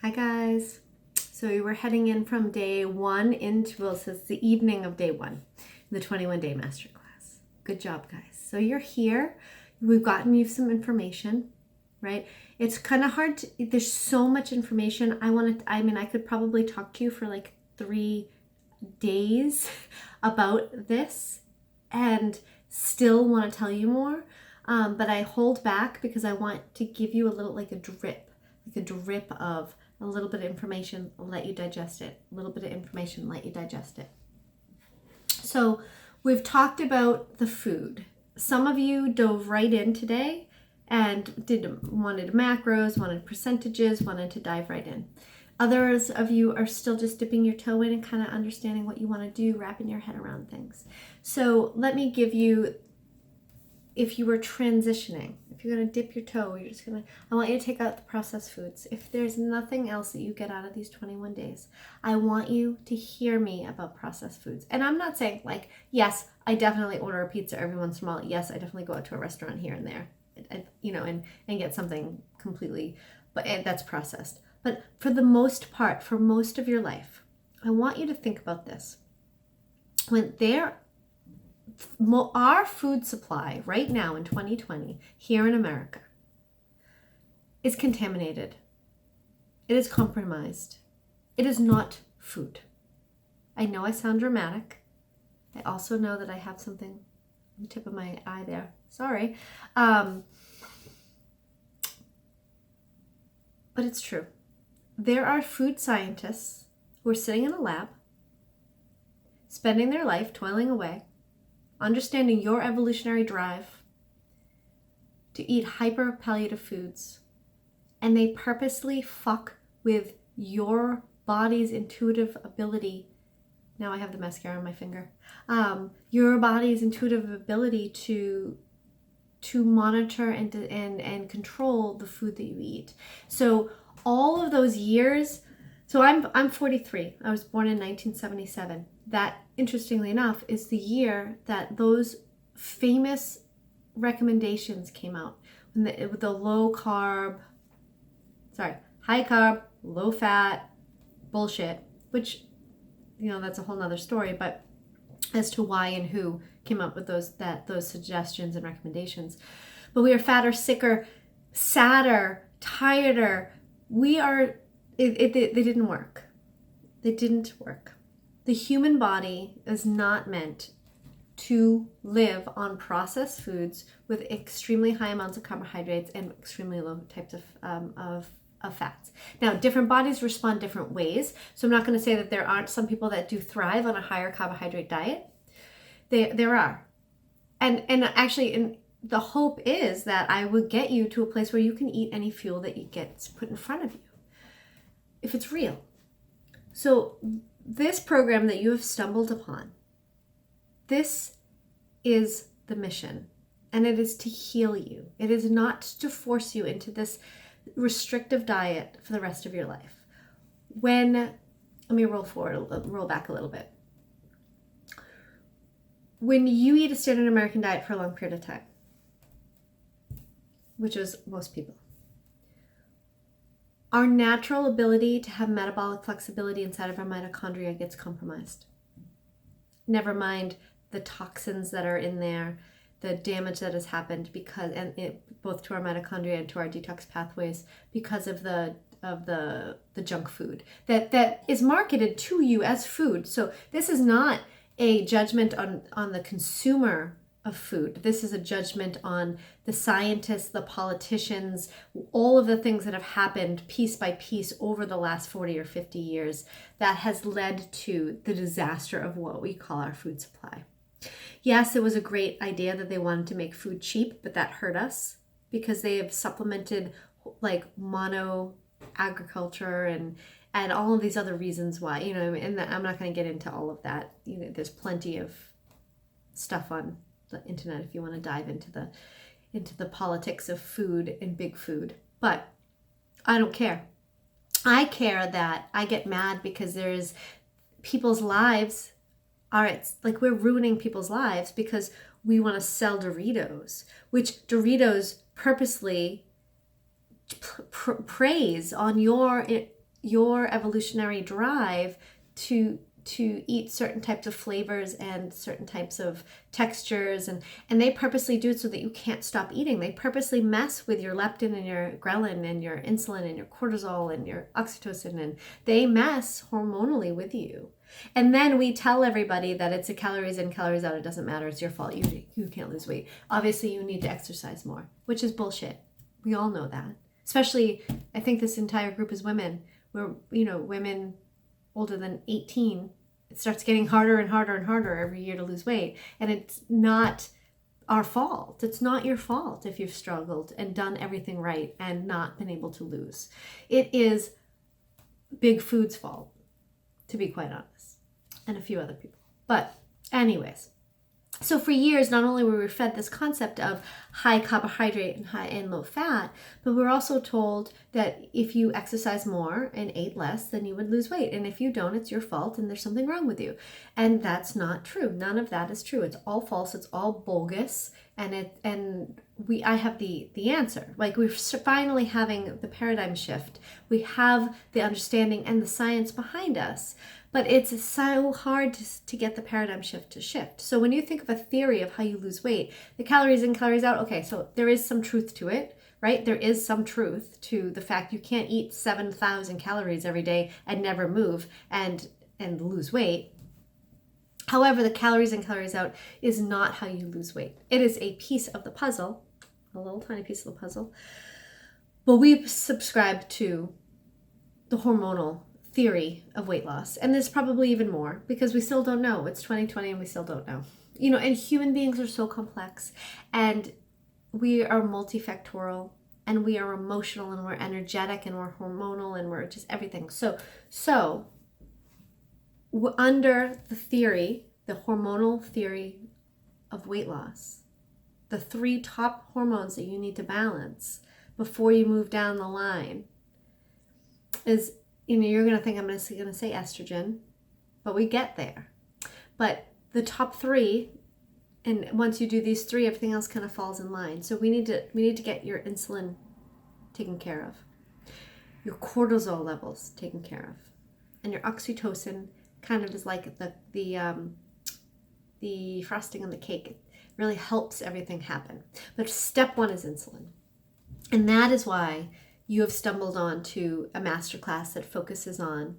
Hi guys. So we were heading in from day one into, well, so it's the evening of day one, the 21-day masterclass. Good job, guys. So you're here. We've gotten you some information, right? It's kind of hard to, there's so much information. I could probably talk to you for like 3 days about this and still want to tell you more. But I hold back because I want to give you a little, like a drip of a little bit of information, let you digest it. A little bit of information, let you digest it. So we've talked about the food. Some of you dove right in today and wanted macros, wanted percentages, wanted to dive right in. Others of you are still just dipping your toe in and kind of understanding what you want to do, wrapping your head around things. So let me give you, if you were transitioning, if you're going to dip your toe, I want you to take out the processed foods. If there's nothing else that you get out of these 21 days, I want you to hear me about processed foods. And I'm not saying like, yes, I definitely order a pizza every once in a while. Yes, I definitely go out to a restaurant here and there, and get something completely, but that's processed. But for the most part, for most of your life, I want you to think about this. Our food supply right now in 2020 here in America is contaminated. It is compromised. It is not food. I know I sound dramatic. I also know that I have something on the tip of my eye there. Sorry. But it's true. There are food scientists who are sitting in a lab, spending their life toiling away, understanding your evolutionary drive to eat hyper-palliative foods, and they purposely fuck with your body's intuitive ability. Now I have the mascara on my finger. Your body's intuitive ability to monitor and control the food that you eat. So all of those years. So I'm 43. I was born in 1977. That, interestingly enough, is the year that those famous recommendations came out. With the high carb, low fat bullshit, which, that's a whole nother story, but as to why and who came up with those suggestions and recommendations. But we are fatter, sicker, sadder, tireder. They didn't work. They didn't work. The human body is not meant to live on processed foods with extremely high amounts of carbohydrates and extremely low types of fats. Now, different bodies respond different ways. So I'm not going to say that there aren't some people that do thrive on a higher carbohydrate diet. There are. And actually, the hope is that I would get you to a place where you can eat any fuel that you get put in front of you, if it's real. So this program that you have stumbled upon, this is the mission, and it is to heal you. It is not to force you into this restrictive diet for the rest of your life. Let me roll back a little bit. When you eat a standard American diet for a long period of time, which is most people, our natural ability to have metabolic flexibility inside of our mitochondria gets compromised. Never mind the toxins that are in there, the damage that has happened both to our mitochondria and to our detox pathways because of the junk food that is marketed to you as food. So this is not a judgment on the consumer of food. This is a judgment on the scientists, the politicians, all of the things that have happened piece by piece over the last 40 or 50 years that has led to the disaster of what we call our food supply. Yes, it was a great idea that they wanted to make food cheap, but that hurt us because they have supplemented like mono agriculture and all of these other reasons why, and I'm not going to get into all of that. There's plenty of stuff on the internet if you want to dive into the politics of food and big food. But I don't care. I care that I get mad because there's people's lives we're ruining people's lives because we want to sell Doritos, which Doritos purposely preys on your your evolutionary drive to eat certain types of flavors and certain types of textures, and they purposely do it so that you can't stop eating. They purposely mess with your leptin and your ghrelin and your insulin and your cortisol and your oxytocin, and they mess hormonally with you. And then we tell everybody that it's a calories in, calories out, it doesn't matter, it's your fault, you can't lose weight. Obviously you need to exercise more, which is bullshit. We all know that. Especially, I think this entire group is women. We're, women older than 18, it starts getting harder and harder and harder every year to lose weight. And it's not our fault. It's not your fault if you've struggled and done everything right and not been able to lose. It is Big Food's fault, to be quite honest, and a few other people. But anyways, so for years, not only were we fed this concept of high carbohydrate and high and low fat, but we were also told that if you exercise more and ate less, then you would lose weight. And if you don't, it's your fault and there's something wrong with you. And that's not true. None of that is true. It's all false. It's all bogus. I have the answer. Like, we're finally having the paradigm shift. We have the understanding and the science behind us. But it's so hard to get the paradigm shift to shift. So when you think of a theory of how you lose weight, the calories in, calories out, okay, so there is some truth to it, right? There is some truth to the fact you can't eat 7,000 calories every day and never move and lose weight. However, the calories in, calories out is not how you lose weight. It is a piece of the puzzle, a little tiny piece of the puzzle. But we subscribe to the hormonal theory of weight loss. And there's probably even more because we still don't know. It's 2020 and we still don't know. And human beings are so complex, and we are multifactorial, and we are emotional, and we're energetic, and we're hormonal, and we're just everything. So under the theory, the hormonal theory of weight loss, the 3 top hormones that you need to balance before you move down the line is, you're going to think I'm going to say estrogen, but we get there. But the top 3, and once you do these 3, everything else kind of falls in line. So we need to get your insulin taken care of, your cortisol levels taken care of, and your oxytocin kind of is like the frosting on the cake. It really helps everything happen. But step 1 is insulin, and that is why you have stumbled onto a masterclass that focuses on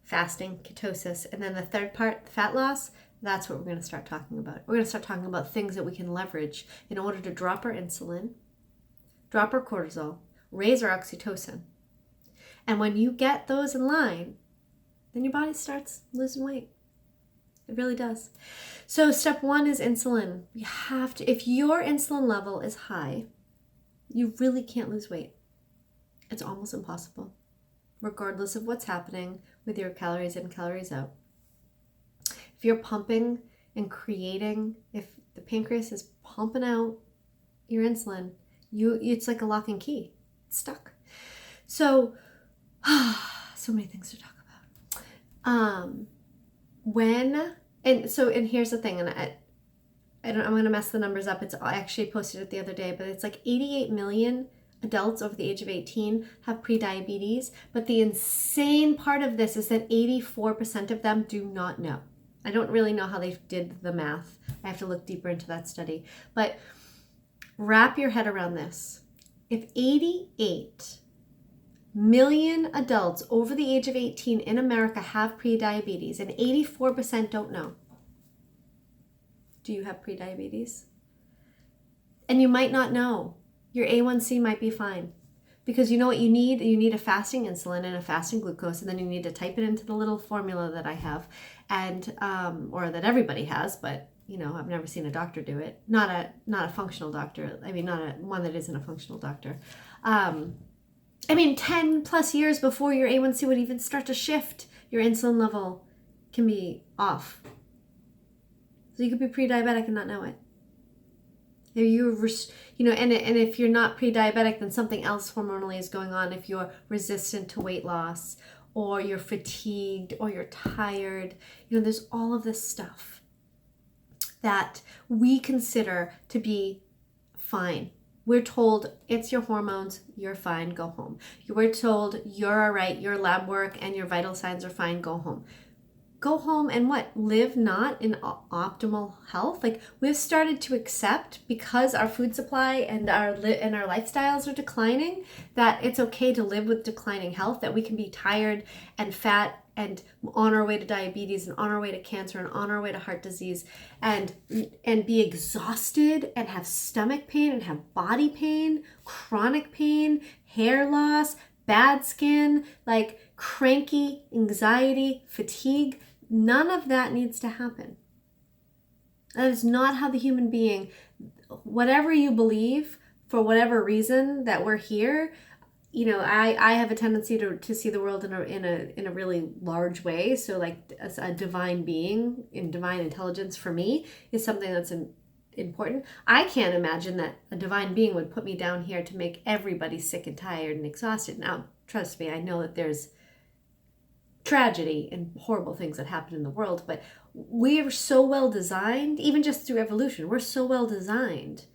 fasting, ketosis, and then the third part, fat loss. That's what we're going to start talking about. We're going to start talking about things that we can leverage in order to drop our insulin, drop our cortisol, raise our oxytocin. And when you get those in line, then your body starts losing weight. It really does. So step 1 is insulin. You have to, if your insulin level is high, you really can't lose weight. It's almost impossible, regardless of what's happening with your calories in, calories out. If you're pumping and creating, if the pancreas is pumping out your insulin, it's like a lock and key. It's stuck. So, so many things to talk about. And here's the thing, and I'm going to mess the numbers up. It's actually posted it the other day, but it's like 88 million adults over the age of 18 have prediabetes, but the insane part of this is that 84% of them do not know. I don't really know how they did the math. I have to look deeper into that study. But wrap your head around this. If 88 million adults over the age of 18 in America have prediabetes and 84% don't know, do you have prediabetes? And you might not know. Your A1C might be fine, because you know what you need? You need a fasting insulin and a fasting glucose, and then you need to type it into the little formula that I have, and or that everybody has, but I've never seen a doctor do it. Not a functional doctor. I mean, one that isn't a functional doctor. 10 plus years before your A1C would even start to shift, your insulin level can be off. So you could be pre-diabetic and not know it. And if you're not pre-diabetic, then something else hormonally is going on. If you're resistant to weight loss, or you're fatigued, or you're tired, there's all of this stuff that we consider to be fine We're told it's your hormones, you're fine, go home. We're told you're all right, your lab work and your vital signs are fine, go home. Go home and what? Live not in optimal health? Like, we've started to accept, because our food supply and our lifestyles are declining, that it's okay to live with declining health, that we can be tired and fat and on our way to diabetes and on our way to cancer and on our way to heart disease and be exhausted and have stomach pain and have body pain, chronic pain, hair loss, bad skin, like cranky, anxiety, fatigue. None of that needs to happen. That is not how the human being, whatever you believe, for whatever reason that we're here, I have a tendency to see the world in a really large way. So like a divine being in divine intelligence for me is something that's important. I can't imagine that a divine being would put me down here to make everybody sick and tired and exhausted. Now, trust me, I know that there's tragedy and horrible things that happen in the world, but we are so well designed, even just through evolution, we're so well designed.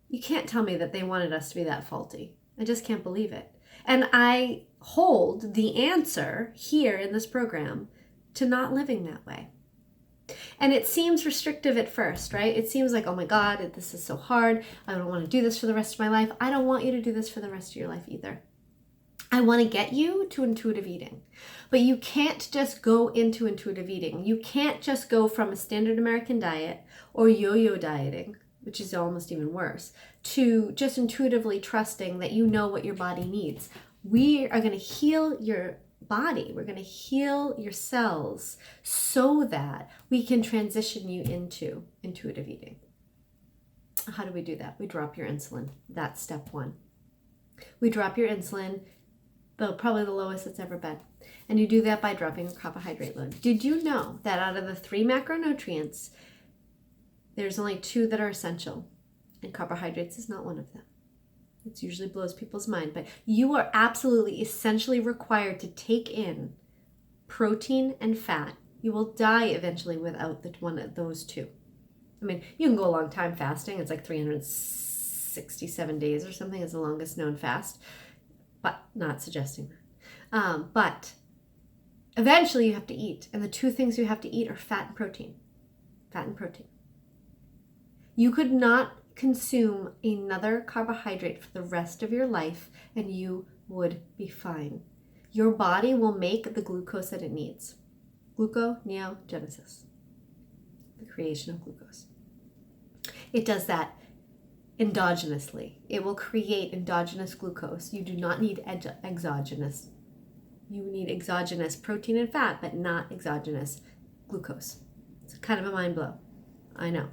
You can't tell me that they wanted us to be that faulty. I just can't believe it. And I hold the answer here in this program to not living that way. And it seems restrictive at first, right? It seems like, oh my God, this is so hard. I don't want to do this for the rest of my life. I don't want you to do this for the rest of your life either. I want to get you to intuitive eating. But you can't just go into intuitive eating. You can't just go from a standard American diet or yo-yo dieting, which is almost even worse, to just intuitively trusting that you know what your body needs. We are going to heal your body. We're going to heal your cells so that we can transition you into intuitive eating. How do we do that? We drop your insulin. That's step one. We drop your insulin, probably the lowest it's ever been. And you do that by dropping a carbohydrate load. Did you know that out of the 3 macronutrients, there's only 2 that are essential? And carbohydrates is not one of them. It usually blows people's mind. But you are absolutely essentially required to take in protein and fat. You will die eventually without one of those 2. I mean, you can go a long time fasting. It's like 367 days or something is the longest known fast. But not suggesting that. But eventually you have to eat. And the 2 things you have to eat are fat and protein. Fat and protein. You could not consume another carbohydrate for the rest of your life and you would be fine. Your body will make the glucose that it needs. Gluconeogenesis. The creation of glucose. It does that endogenously. It will create endogenous glucose. You do not need exogenous. You need exogenous protein and fat, but not exogenous glucose. It's kind of a mind blow. I know.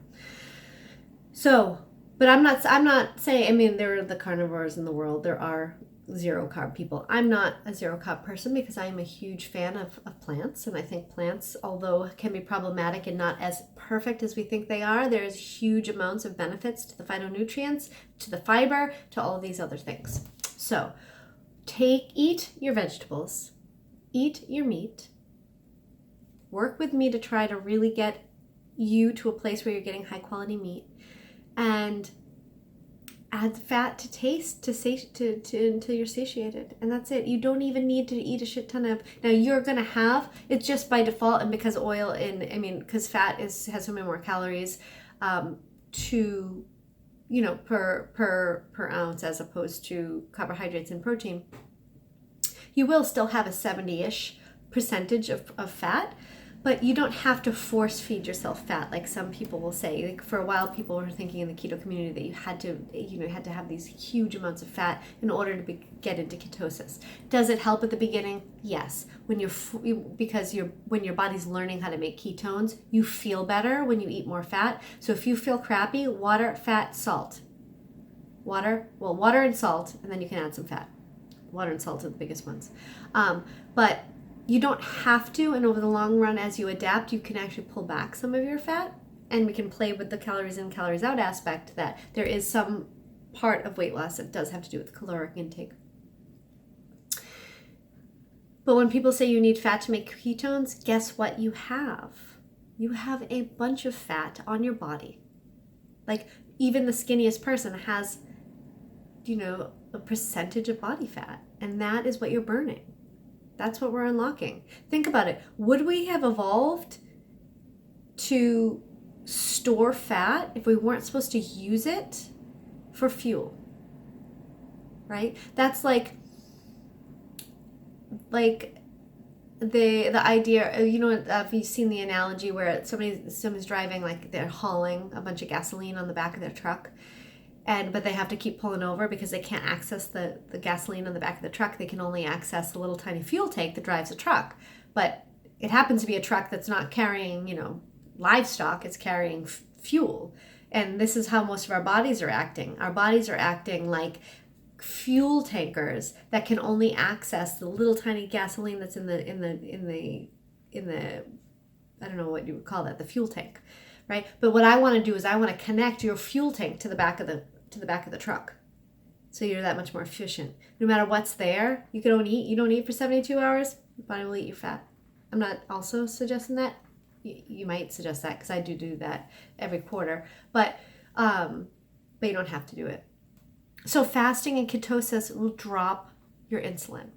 So, but I'm not saying, I mean, there are the carnivores in the world. There are zero carb people. I'm not a zero carb person because I am a huge fan of plants. And I think plants, although can be problematic and not as perfect as we think they are, there's huge amounts of benefits to the phytonutrients, to the fiber, to all of these other things. So eat your vegetables, eat your meat, work with me to try to really get you to a place where you're getting high quality meat, and add fat to taste until you're satiated, and that's it. You don't even need to eat a shit ton of. Now you're gonna have it's just by default, and because because fat has so many more calories, per ounce as opposed to carbohydrates and protein. You will still have a 70-ish percentage of fat. But you don't have to force feed yourself fat like some people will say. Like for a while, people were thinking in the keto community that you had to have these huge amounts of fat in order to get into ketosis. Does it help at the beginning? Yes. When when your body's learning how to make ketones, you feel better when you eat more fat. So if you feel crappy, water, fat, salt. Water and salt, and then you can add some fat. Water and salt are the biggest ones. But you don't have to, and over the long run, as you adapt, you can actually pull back some of your fat, and we can play with the calories in, calories out aspect, that there is some part of weight loss that does have to do with caloric intake. But when people say you need fat to make ketones, guess what you have? You have a bunch of fat on your body. Like, even the skinniest person has a percentage of body fat, and that is what you're burning. That's what we're unlocking. Think about it. Would we have evolved to store fat if we weren't supposed to use it for fuel? Right? That's like the idea, if you've seen the analogy where somebody's driving, like they're hauling a bunch of gasoline on the back of their truck, but they have to keep pulling over because they can't access the gasoline on the back of the truck. They can only access the little tiny fuel tank that drives a truck. But it happens to be a truck that's not carrying, livestock. It's carrying fuel. And this is how most of our bodies are acting. Our bodies are acting like fuel tankers that can only access the little tiny gasoline that's in the I don't know what you would call that, the fuel tank, right? But what I want to do is I want to connect your fuel tank to the back of the truck, so you're that much more efficient. No matter what's there, you don't eat for 72 hours, your body will eat your fat. I'm not also suggesting that. You might suggest that because I do that every quarter, but you don't have to do it. So fasting and ketosis will drop your insulin.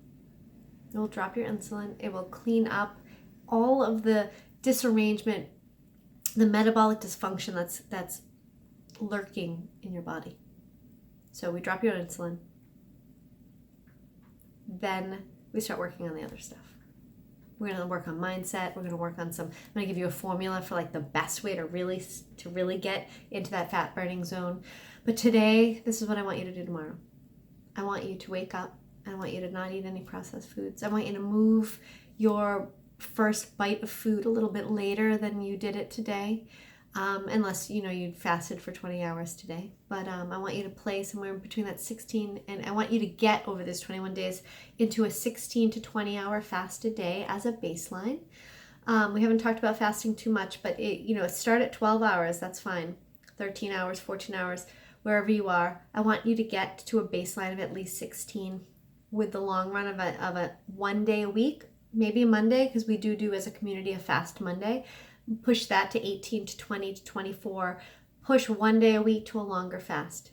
It will drop your insulin. It will clean up all of the disarrangement, the metabolic dysfunction that's lurking in your body. So we drop your insulin. Then we start working on the other stuff. We're going to work on mindset. We're going to work on I'm going to give you a formula for like the best way to really get into that fat burning zone. But today, this is what I want you to do tomorrow. I want you to wake up. I want you to not eat any processed foods. I want you to move your first bite of food a little bit later than you did it today. Unless, you'd fasted for 20 hours today. But I want you to play somewhere in between that 16, and I want you to get over this 21 days into a 16 to 20 hour fasted day as a baseline. We haven't talked about fasting too much, but start at 12 hours, that's fine. 13 hours, 14 hours, wherever you are. I want you to get to a baseline of at least 16 with the long run of a 1 day a week, maybe a Monday, because we do as a community a fast Monday. Push that to 18 to 20 to 24. Push 1 day a week to a longer fast.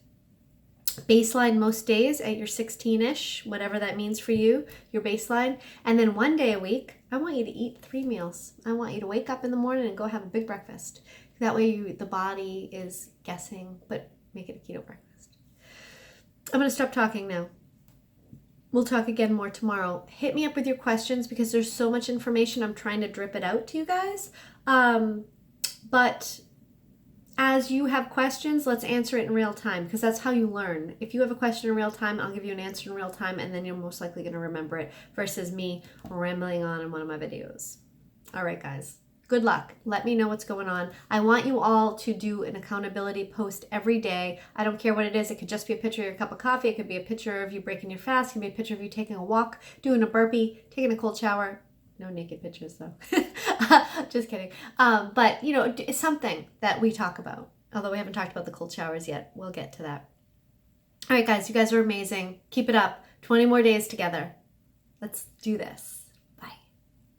Baseline most days at your 16-ish, whatever that means for you, your baseline. And then 1 day a week, I want you to eat 3 meals. I want you to wake up in the morning and go have a big breakfast. That way the body is guessing, but make it a keto breakfast. I'm going to stop talking now. We'll talk again more tomorrow. Hit me up with your questions because there's so much information. I'm trying to drip it out to you guys. But as you have questions, let's answer it in real time because that's how you learn. If you have a question in real time, I'll give you an answer in real time and then you're most likely going to remember it versus me rambling on in one of my videos. All right, guys. Good luck. Let me know what's going on. I want you all to do an accountability post every day. I don't care what it is. It could just be a picture of your cup of coffee. It could be a picture of you breaking your fast. It could be a picture of you taking a walk, doing a burpee, taking a cold shower. No naked pictures though. Just kidding. But it's something that we talk about. Although we haven't talked about the cold showers yet. We'll get to that. All right, guys. You guys are amazing. Keep it up. 20 more days together. Let's do this.